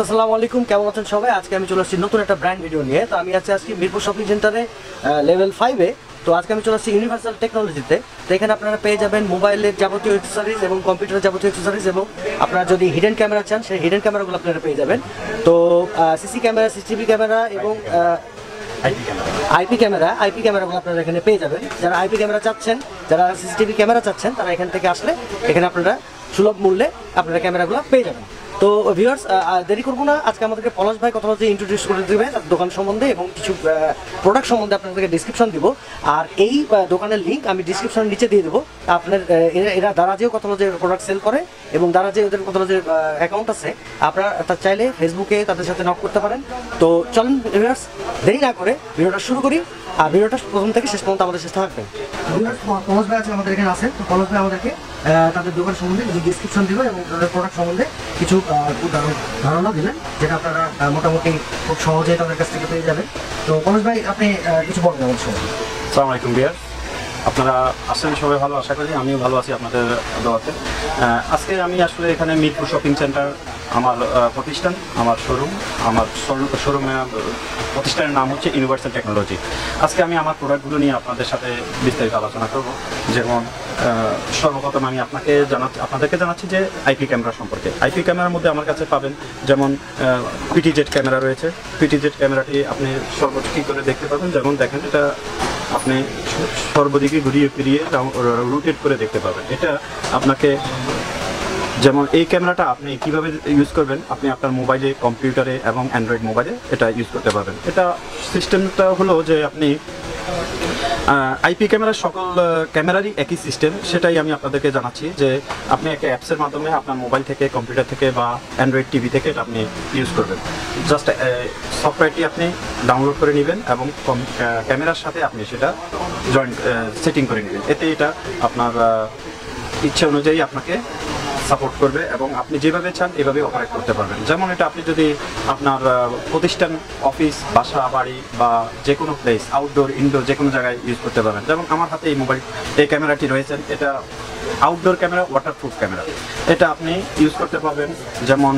আসসালামু আলাইকুম, কেমন আছেন সবাই? আজকে আমি চলে আসছি নতুন একটা ব্র্যান্ড ভিডিও নিয়ে। তো আমি আজকে মিরপুর শপিং সেন্টারে লেভেল 5-এ। তো আজকে আমি চলে আসছি ইউনিভার্সাল টেকনোলজিতে। তো এখানে আপনারা পেয়ে যাবেন মোবাইলের যাবতীয় অ্যাক্সেসরিজ এবং কম্পিউটারের যাবতীয় অ্যাক্সেসরিজ, এবং আপনারা যদি হিডেন ক্যামেরা চান সেই হিডেন ক্যামেরাগুলো আপনারা পেয়ে যাবেন। তো সিসি ক্যামেরা, সিসিটিভি ক্যামেরা এবং আইপি ক্যামেরাগুলো আপনারা এখানে পেয়ে যাবেন। যারা আইপি ক্যামেরা চাচ্ছেন, যারা সিসিটিভি ক্যামেরা চাচ্ছেন, তারা এখান থেকে আসলে এখানে আপনারা সুলভ মূল্যে আপনারা ক্যামেরাগুলো পেয়ে যাবেন। তো ভিউয়ার্স, দেরি করবো না, আজকে আমাদেরকে পলাশ ভাই কথা বলতে ইন্ট্রোডিউস করে দেবে দোকান সম্বন্ধে এবং কিছু প্রোডাক্ট সম্বন্ধে আপনাদেরকে ডিসক্রিপশন দিব। আর এই দোকানের লিঙ্ক আমি ডিসক্রিপশনের নিচে দিয়ে দেবো। আপনার এরা দারাজেও কথা যে প্রোডাক্ট সেল করে এবং দারাজে ওদের কথা যে অ্যাকাউন্ট আছে, আপনারা তার চাইলে ফেসবুকে তাদের সাথে নক করতে পারেন। তো চলুন ভিউয়ার্স, দেরি না করে ভিডিওটা শুরু করি। আর ভিডিওটা প্রথম থেকে শেষ পর্যন্ত আমাদের সাথে থাকবে। পলাশ ভাই আছে আমাদের এখানে আছে। তো পলাশ ভাই আমাদেরকে তাদের দোকান সম্বন্ধে ডিসক্রিপশন দিব এবং তাদের প্রোডাক্ট সম্বন্ধে কিছু ধারণা দিবেন, যেটা আপনারা মোটামুটি খুব সহজে তাদের কাছ থেকে পেয়ে যাবেন। তো পলাশ ভাই, আপনি কিছু বলবেন আমাদের সঙ্গে? আসসালামু আলাইকুম বিয়ার, আপনারা আসেন সবাই ভালো, আশা করি আমিও ভালো আছি আপনাদের দোয়াতে। আজকে আমি আসলে এখানে মিরপুর শপিং সেন্টার আমার প্রতিষ্ঠান, আমার শোরুম, আমার শোরুমে প্রতিষ্ঠানের নাম হচ্ছে ইউনিভার্সাল টেকনোলজি। আজকে আমি আমার প্রোডাক্টগুলো নিয়ে আপনাদের সাথে বিস্তারিত আলোচনা করব। যেমন সর্বপ্রথম আমি আপনাদেরকে জানাচ্ছি যে আইপি ক্যামেরা সম্পর্কে। আইপি ক্যামেরার মধ্যে আমার কাছে পাবেন যেমন পিটিজেড ক্যামেরা রয়েছে। পিটিজেড ক্যামেরাটি আপনি সর্বোচ্চ কী করে দেখতে পাবেন, যেমন দেখেন এটা আপনি সর্বদিকে ঘুরিয়ে ফিরিয়ে রোটেট করে দেখতে পাবেন। এটা আপনাকে, যেমন এই ক্যামেরাটা আপনি কীভাবে ইউজ করবেন, আপনি আপনার মোবাইলে, কম্পিউটারে এবং অ্যান্ড্রয়েড মোবাইলে এটা ইউজ করতে পারবেন। এটা সিস্টেমটা হলো যে আপনি আইপি ক্যামেরার সকল ক্যামেরারই একই সিস্টেম, সেটাই আমি আপনাদেরকে জানাচ্ছি যে আপনি একটা অ্যাপসের মাধ্যমে আপনার মোবাইল থেকে, কম্পিউটার থেকে বা অ্যান্ড্রয়েড টিভি থেকে এটা আপনি ইউজ করবেন। জাস্ট সফটওয়্যারটি আপনি ডাউনলোড করে নেবেন এবং ক্যামেরার সাথে আপনি সেটা সেটিং করে নেবেন। এতে এটা আপনার ইচ্ছা অনুযায়ী আপনাকে সাপোর্ট করবে এবং আপনি যেভাবে চান এভাবে অপারেট করতে পারবেন। যেমন এটা আপনি যদি আপনার প্রতিষ্ঠান, অফিস, বাসা, বাড়ি বা যে কোনো প্লেস, আউটডোর, ইনডোর যে কোনো জায়গায় ইউজ করতে পারবেন। যেমন আমার হাতে এই ক্যামেরাটি রয়েছে, এটা আউটডোর ক্যামেরা, ওয়াটারপ্রুফ ক্যামেরা। এটা আপনি ইউজ করতে পারবেন যেমন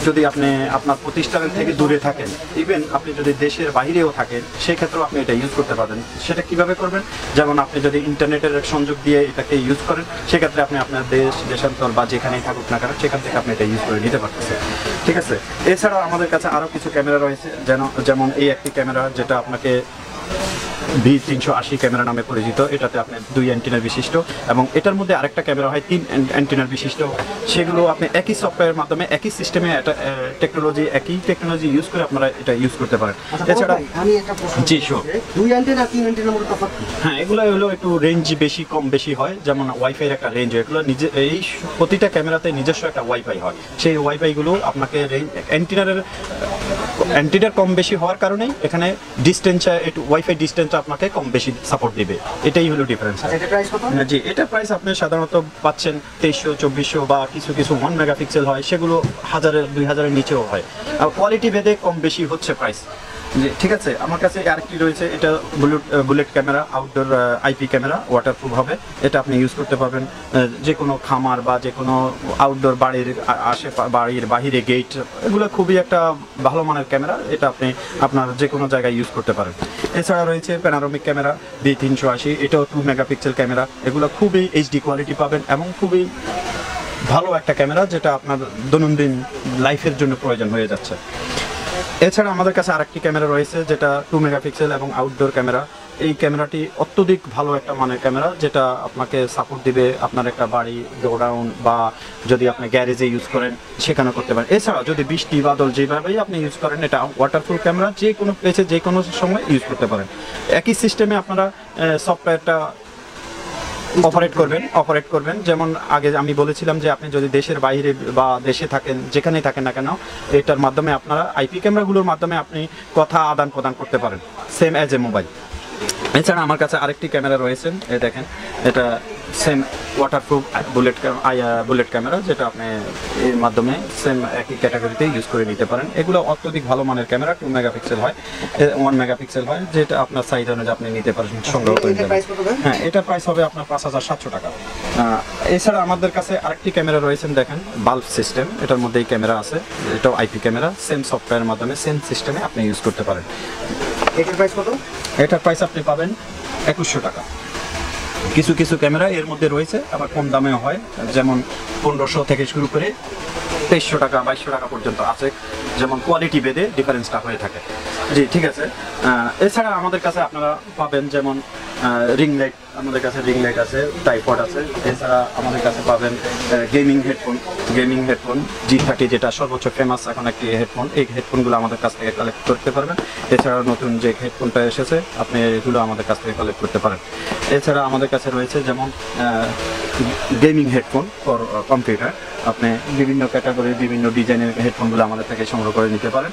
যদি আপনি আপনার প্রতিষ্ঠানের থেকে দূরে থাকেন, ইভেন আপনি যদি দেশের বাইরেও থাকেন, সেক্ষেত্রেও আপনি এটা ইউজ করতে পারবেন। সেটা কিভাবে করবেন, যেমন আপনি যদি ইন্টারনেটের সংযোগ দিয়ে এটাকে ইউজ করেন, সেক্ষেত্রে আপনি আপনার দেশান্তর বা যেখানেই থাকুক না কেন সেখান থেকে আপনি এটা ইউজ করে নিতে পারতেছেন। ঠিক আছে, এছাড়াও আমাদের কাছে আরও কিছু ক্যামেরা রয়েছে, যেমন এই একটি ক্যামেরা যেটা আপনাকে V380 ক্যামেরা নামে পরিচিত। এটাতে আপনি 2 অ্যান্টেনার বিশিষ্ট এবং এটার মধ্যে আরেকটা ক্যামেরা হয় 3 অ্যান্টেনার বিশিষ্ট। সেগুলো আপনি একই সফটওয়্যারের মাধ্যমে, একই সিস্টেমে, একই টেকনোলজি ইউজ করে আপনারা এটা ইউজ করতে পারেন। এছাড়া আমি একটা প্রশ্ন, জি শিওর, 2 অ্যান্টেনা 3 অ্যান্টেনার মধ্যে তফাৎ কি? হ্যাঁ, এগুলো হলো একটু রেঞ্জ কম বেশি হয়। যেমন ওয়াইফাইয়ের একটা রেঞ্জ, এগুলো এই প্রতিটা ক্যামেরাতে নিজস্ব একটা ওয়াইফাই হয়। সেই ওয়াইফাইগুলো আপনাকে অ্যান্টিনার কম বেশি হওয়ার কারণেই এখানে ওয়াইফাই ডিস্টেন্স আপনাকে কম বেশি সাপোর্ট দিবে। এটাই হলো ডিফারেন্স। জি, এটা প্রাইস আপনি সাধারণত পাচ্ছেন 2300, 2400 বা কিছু 1 মেগাপিক্সেল হয়, সেগুলো 1000, 2000-এর নিচেও হয়। আর কোয়ালিটি ভেদে কম বেশি হচ্ছে প্রাইস। জি, ঠিক আছে। আমার কাছে আরেকটি রয়েছে, এটা bullet camera, outdoor IP camera, waterproof হবে। এটা আপনি ইউজ করতে পারবেন যে কোনো খামার বা যে কোনো আউটডোর, বাড়ির বাহিরে গেট, এগুলো খুবই একটা ভালো মানের ক্যামেরা। এটা আপনি আপনার যে কোনো জায়গায় ইউজ করতে পারেন। এছাড়া রয়েছে প্যানোরামিক ক্যামেরা V380, এটাও 2 মেগাপিক্সেল ক্যামেরা। এগুলো খুবই এইচডি কোয়ালিটি পাবেন এবং খুবই ভালো একটা ক্যামেরা, যেটা আপনার দৈনন্দিন লাইফের জন্য প্রয়োজন হয়ে যাচ্ছে। এছাড়া আমাদের কাছে আরেকটি ক্যামেরা রয়েছে, যেটা 2 মেগাপিক্সেল এবং আউটডোর ক্যামেরা। এই ক্যামেরাটি অত্যধিক ভালো একটা মানের ক্যামেরা, যেটা আপনাকে সাপোর্ট দিবে আপনার একটা বাড়ি, গোডাউন বা যদি আপনি গ্যারেজে ইউজ করেন সেখানে করতে পারেন। এছাড়া যদি বৃষ্টি বাদল যেভাবেই আপনি ইউজ করেন, এটা ওয়াটারপ্রুফ ক্যামেরা, যে কোনো প্লেসে যে কোনো সময় ইউজ করতে পারেন। একই সিস্টেমে আপনারা সফটওয়্যারটা অপারেট করবেন। যেমন আগে আমি বলেছিলাম যে আপনি যদি দেশের বাইরে বা দেশে থাকেন, যেখানেই থাকেন না কেন, এটার মাধ্যমে আপনারা আইপি ক্যামেরাগুলোর মাধ্যমে আপনি কথা আদান প্রদান করতে পারেন, সেম অ্যাজ এ মোবাইল। এছাড়া আমার কাছে আরেকটি ক্যামেরা রয়েছে, দেখেন, এটা সেম ওয়াটারপ্রুফ বুলেট ক্যামেরা, যেটা আপনি এর মাধ্যমে সেম একই ক্যাটাগরিতে ইউজ করে নিতে পারেন। এগুলো অত্যধিক ভালো মানের ক্যামেরা, 2 মেগাপিক্সেল হয়, 1 মেগাপিক্সেল হয়, যেটা আপনার সাইজ অনুযায়ী আপনি নিতে পারেন, সংগ্রহ করে এটার নেবেন। প্রাইস কত ভাই? হ্যাঁ, এটার প্রাইস হবে আপনার 5,700 টাকা। এছাড়া আমাদের কাছে আরেকটি ক্যামেরা রয়েছে, দেখেন বাল্ব সিস্টেম, এটার মধ্যেই ক্যামেরা আছে, এটাও আইপি ক্যামেরা, সেম সফটওয়্যারের মাধ্যমে সেম সিস্টেমে আপনি ইউজ করতে পারেন। এটার প্রাইস কত? এটার প্রাইস আপনি পাবেন 2100 টাকা। কিছু কিছু ক্যামেরা এর মধ্যে রয়েছে আবার কম দামেও হয়, যেমন 1500 থেকে শুরু করে 2300 টাকা 2200 টাকা পর্যন্ত আছে, যেমন কোয়ালিটি ভেদে ডিফারেন্সটা হয়ে থাকে। জি ঠিক আছে। এছাড়া আমাদের কাছে আপনারা পাবেন যেমন রিং লাইট, আমাদের কাছে রিং লাইট আছে, ট্রাইপড আছে। এছাড়া আমাদের কাছে পাবেন গেমিং হেডফোন G30, যেটা সর্বোচ্চ ফেমাস এখন একটি হেডফোন। এই হেডফোনগুলো আমাদের কাছ থেকে কালেক্ট করতে পারবেন। এছাড়াও নতুন যে হেডফোনটা এসেছে আপনি এগুলো আমাদের কাছ থেকে কালেক্ট করতে পারেন। এছাড়া আমাদের কাছে রয়েছে যেমন গেমিং হেডফোন ফর কম্পিউটার, আপনি বিভিন্ন ক্যাটাগরি বিভিন্ন ডিজাইনের হেডফোনগুলো আমাদের থেকে সংগ্রহ করে নিতে পারেন।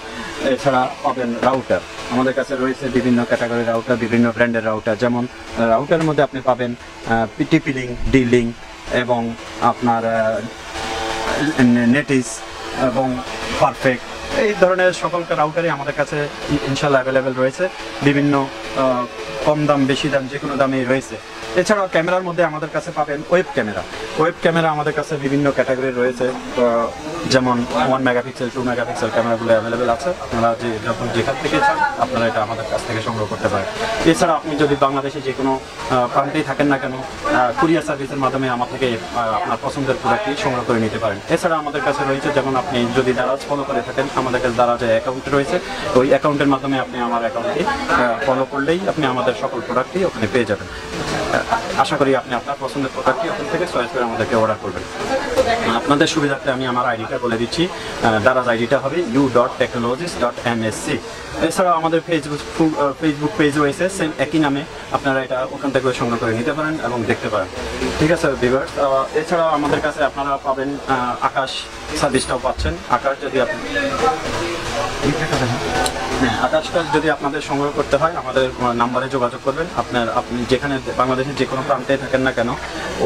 এছাড়া পাবেন রাউটার, আমাদের কাছে রয়েছে বিভিন্ন ক্যাটাগরি রাউটার, বিভিন্ন ব্র্যান্ডের রাউটার। যেমন রাউটারের মধ্যে আপনি পাবেন টিপি লিঙ্ক, ডি লিঙ্ক এবং আপনার নেটিস এবং পারফেক্ট, এই ধরনের সকল রাউটারই আমাদের কাছে ইনশাল্লাহ অ্যাভেলেবেল রয়েছে। বিভিন্ন কম দাম বেশি দাম যে কোনো দামেই রয়েছে। এছাড়াও ক্যামেরার মধ্যে আমাদের কাছে পাবেন ওয়েব ক্যামেরা আমাদের কাছে বিভিন্ন ক্যাটাগরি রয়েছে, যেমন 1 মেগাপিক্সেল 2 মেগাপিক্সেল ক্যামেরাগুলো অ্যাভেলেবেল আছে। আপনারা যখন যেখান থেকে চান আপনারা এটা আমাদের কাছ থেকে সংগ্রহ করতে পারেন। এছাড়া আপনি যদি বাংলাদেশে যে কোনো প্রান্তেই থাকেন না কেন, কুরিয়ার সার্ভিসের মাধ্যমে আমার থেকে আপনার পছন্দের প্রোডাক্টটি সংগ্রহ করে নিতে পারেন। এছাড়া আমাদের কাছে রয়েছে, যেমন আপনি যদি দারাজ ফলো করে থাকেন, আমাদের কাছে দারাজে অ্যাকাউন্ট রয়েছে, ওই অ্যাকাউন্টের মাধ্যমে আপনি আমার অ্যাকাউন্টটি ফলো করলেই আপনি আমাদের সকল প্রোডাক্টই ওখানে পেয়ে যাবেন। আশা করি আপনি আপনার পছন্দের প্রোডাক্টটি ওখান থেকে চয়েস করে আমাদেরকে অর্ডার করবেন। আপনাদের সুবিধার্থে আমি আমার আইডিটা বলে দিচ্ছি, দারাজ আইডিটা হবে u.technologies.msc। এছাড়াও আমাদের ফেসবুক পেজ রয়েছে সেম একই নামে, আপনারা এটা ওখান থেকে সংগ্রহ করে নিতে পারেন এবং দেখতে পারেন। ঠিক আছে ভিউয়ার্স, এছাড়াও আমাদের কাছে আপনারা পাবেন আকাশ সার্ভিসটাও পাচ্ছেন। আকাশ যদি আপনাদের সংগ্রহ করতে হয় আমাদের নাম্বারে যোগাযোগ করবেন। আপনি যেখানে বাংলাদেশের যে কোনো প্রান্তে থাকেন না কেন,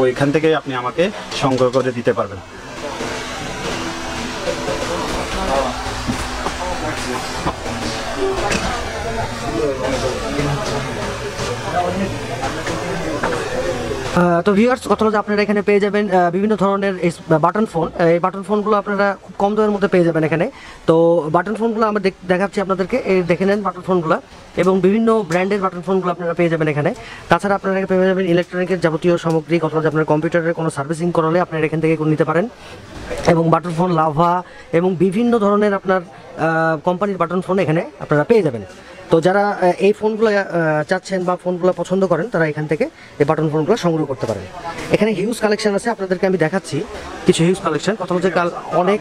ওইখান থেকে আপনি আমাকে সংগ্রহ করে দিতে পারবেন। তো ভিউয়ার্স, কথা হলো যে আপনারা এখানে পেয়ে যাবেন বিভিন্ন ধরনের বাটন ফোন। এই বাটন ফোনগুলো আপনারা খুব কম দামের মধ্যে পেয়ে যাবেন এখানে। তো বাটন ফোনগুলো আমরা দেখাচ্ছি আপনাদেরকে, এই দেখে নেন বাটন ফোনগুলো, এবং বিভিন্ন ব্র্যান্ডের বাটন ফোনগুলো আপনারা পেয়ে যাবেন এখানে। তাছাড়া আপনারা পেয়ে যাবেন ইলেকট্রনিকের যাবতীয় সামগ্রী, কথা হলো যে আপনার কম্পিউটারের কোনো সার্ভিসিং করালে আপনারা এখান থেকে নিতে পারেন। এবং বাটন ফোন, লাভা এবং বিভিন্ন ধরনের আপনার কোম্পানির বাটন ফোন এখানে আপনারা পেয়ে যাবেন। তো যারা এই ফোনগুলো চাচ্ছেন বা ফোনগুলো পছন্দ করেন, তারা এখান থেকে এই বাটন ফোনগুলো সংগ্রহ করতে পারেন। এখানে হিউজ কালেকশন আছে, আপনাদেরকে আমি দেখাচ্ছি কিছু হিউজ কালেকশন। কথা হচ্ছে অনেক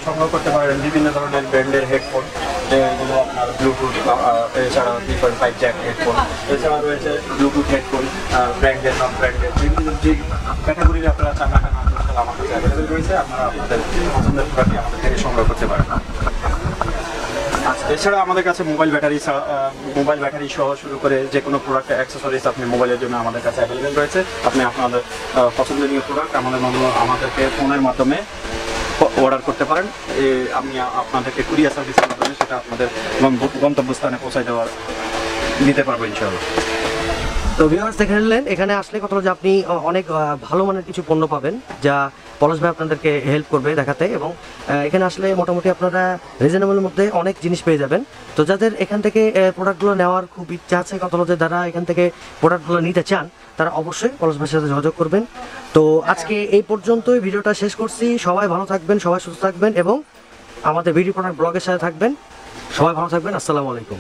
সংগ্রহ করতে পারেন বিভিন্ন ধরনের ব্র্যান্ডের হেডফোন, যেগুলো আপনার ব্লুটুথ, এছাড়া 3.5 জ্যাক হেডফোন, এছাড়া রয়েছে Bluetooth headphone branded non branded, বিভিন্ন যে ক্যাটাগরির আপনারা চান না কেন আমার কাছে অ্যাভেলেবেল রয়েছে। আপনারা আপনাদের পছন্দের প্রোডাক্টটি আমাদের থেকে সংগ্রহ করতে পারেন। এছাড়া আমাদের কাছে মোবাইল ব্যাটারি সহ শুরু করে যে কোনো প্রোডাক্ট অ্যাক্সেসরিজ আপনি মোবাইলের জন্য আমাদের কাছে অ্যাভেলেবেল রয়েছে। আপনি আপনাদের পছন্দনীয় প্রোডাক্ট আমাদেরকে ফোনের মাধ্যমে অর্ডার করতে পারেন। আমি আপনাদেরকে কুরিয়ার সার্ভিসের মাধ্যমে সেটা আপনাদের গন্তব্যস্থানে পৌঁছায় দিতে পারবো ইনশাআল্লাহ। তো ভিউয়ার্স, দেখে নিলেন এখানে আসলে কথা হলো যে আপনি অনেক ভালো মানের কিছু পণ্য পাবেন, যা পলাশ ভাই আপনাদেরকে হেল্প করবে দেখাতে। এবং এখানে আসলে মোটামুটি আপনারা রিজনেবলের মধ্যে অনেক জিনিস পেয়ে যাবেন। তো যাদের এখান থেকে প্রোডাক্টগুলো নেওয়ার খুব ইচ্ছা আছে, কথা হলো যে যারা এখান থেকে প্রোডাক্টগুলো নিতে চান, তারা অবশ্যই পলাশ ভাইয়ের সাথে যোগাযোগ করবেন। তো আজকে এই পর্যন্তই ভিডিওটা শেষ করছি। সবাই ভালো থাকবেন, সবাই সুস্থ থাকবেন এবং আমাদের ভিডিও প্রোডাক্ট ব্লগের সাথে থাকবেন। সবাই ভালো থাকবেন। আসসালামু আলাইকুম।